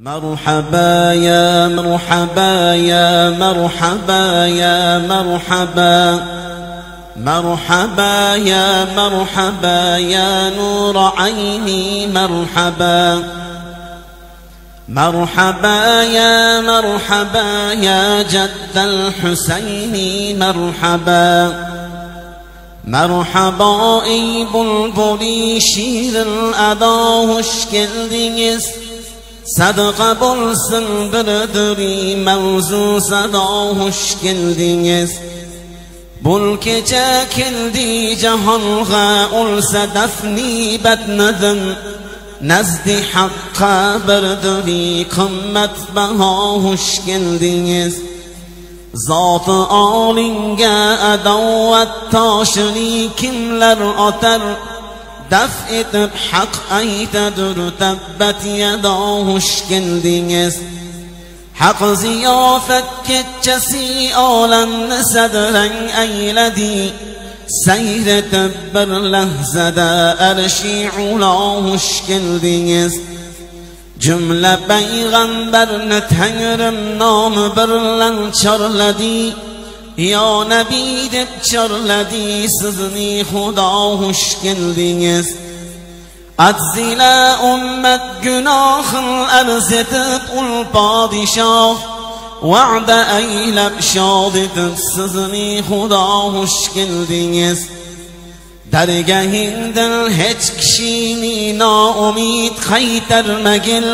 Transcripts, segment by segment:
مرحبا يا مرحبا يا مرحبا يا مرحبا مرحبا يا مرحبا يا نور عيني مرحبا مرحبا يا مرحبا يا جد الحسين مرحبا مرحبا ey bulbuli şiirin ada hoş geldiniz. Sadaka bulsun birdiri mevzu sada hoş geldiniz. Bul gece keldi cahanga olsa dafni bednedim. Nezdi hakka birdiri kımmet baha hoş geldiniz. Zat-ı alinge edavet taşını kimler atar? Def etip hak aytedir tebbet yeda hoş geldiniz. Hak ziyafet keçesi alemni sedren eyledi. Seyretip bir lehzede erşi ula hoş geldiniz. Cümle peygamberini Tengrim namı birlen çarledi. Ya Nebi deb çarledi sizni Xuda hoş geldiniz. Acz ile ümmet günahın arz etip ul padişah. Va'de eylep şad etip sizni Xuda hoş geldiniz. Dergahinden hiç kişini naumid qaytarmagil.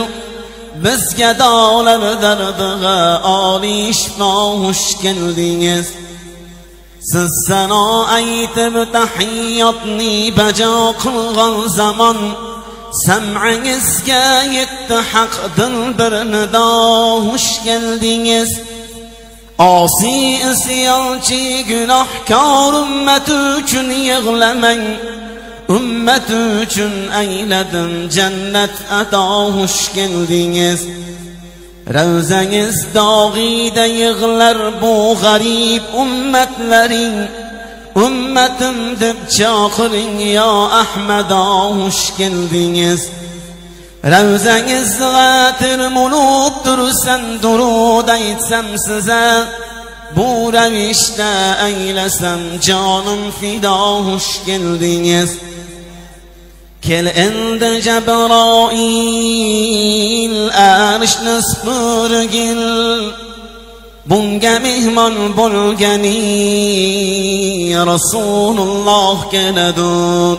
Bizga dağlar dardiga Ali şifa hoş geldiniz. Siz sana aytib tahiyyatni bajo qilgan zaman sam'ingizga yetti haq dil bir nido hoş geldiniz. Asi isyonchi günahkor ümmet üçün yig'lamang. Ümmet üçün eyledim cennet ata hoş geldiniz. Ravzangiz dağida yig'lar bu garip ümmetlerin. Ümmetim deb chaqiring ya Ahmeda hoş geldiniz. Ravzangiz g'atir muluktur sen durud aytsam size. Bu ravishda eylasam canım fida hoş geldiniz. Kel endi Cebrail arshni supurgil. Bunga mehmon bo'lgani Rasululloh keladur.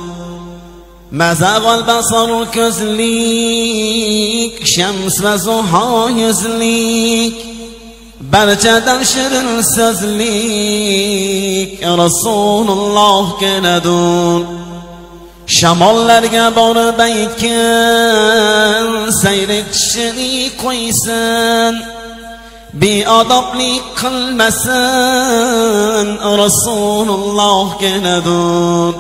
Mazag'al basar ko'zlik shams va zuho yuzlik. Barchadan shirin so'zlik Rasululloh keladur. Shamollarga borib aytgan sayretishini qo'ysin. Beodoblik qilmasin Rasululloh keladur.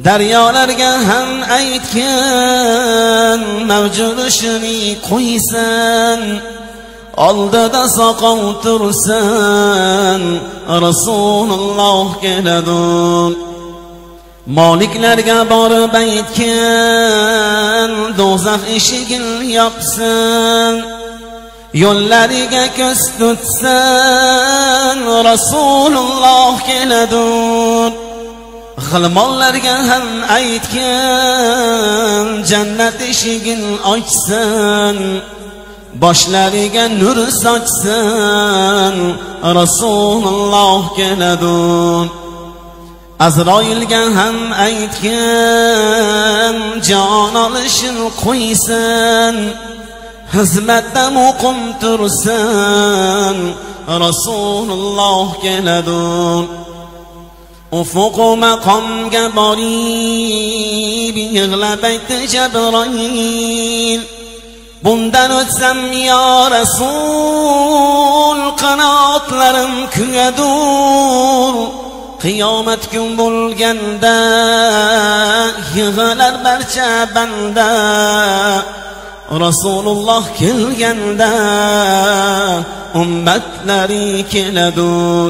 Daryolarga ham aytgan mavjudishini qo'ysin. Oldida soqov tursin Rasululloh keladur. Moliklarga borib aytgan do'zax eshigini yopsin. Yo'llariga ko'z tutsin Rasululloh keladur. G'ilmonlarga ham aytgan jannat eshigini ochsin. Boshlariga nur sochsin Rasululloh keladur. Azroilga ham aytgan jon olishini qo'ysin. Xizmatda muqim tursin Rasululloh keladur. Ufuq maqomga borib yig'lab aytdi Jabroil. Bundan o'tsam ya Rasul qanotlarim kuyadur. Qiyomat kun bo'lganda yig'lar barcha banda. Rasululloh kelganda ummatlari keladur.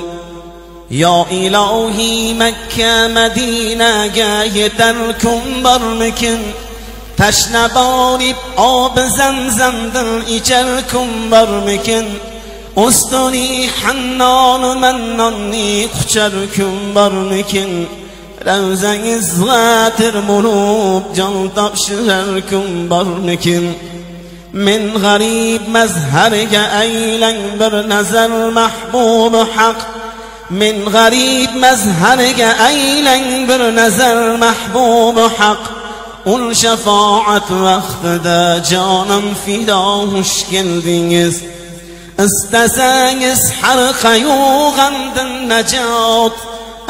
Ya ilohi Makka Madinaga yetar kun bormikin. تشنه بارید آب زمزم içer kumbar میکن استونی حنان و منانی خچر kumbar میکن روزنgiz g'atir bo'lib jon topshirar kumbar میکن من غریب مظهرga aylang bir nazar mahbub haq من غریب مظهرga aylang bir nazar mahbub haq ul shafaat vaqtida jonim fido xush keldingiz istasangiz har qayg'udan najot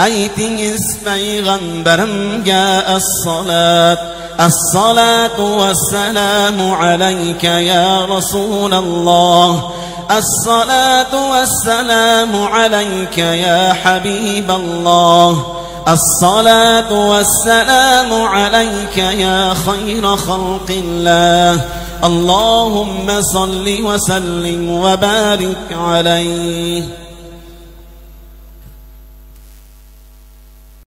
aytingiz payg'ambarimga as-salat الصلاة والسلام عليك يا رسول الله الصلاة والسلام عليك يا حبيب الله الصلاة والسلام عليك يا خير خلق الله اللهم صل وسلم وبارك عليه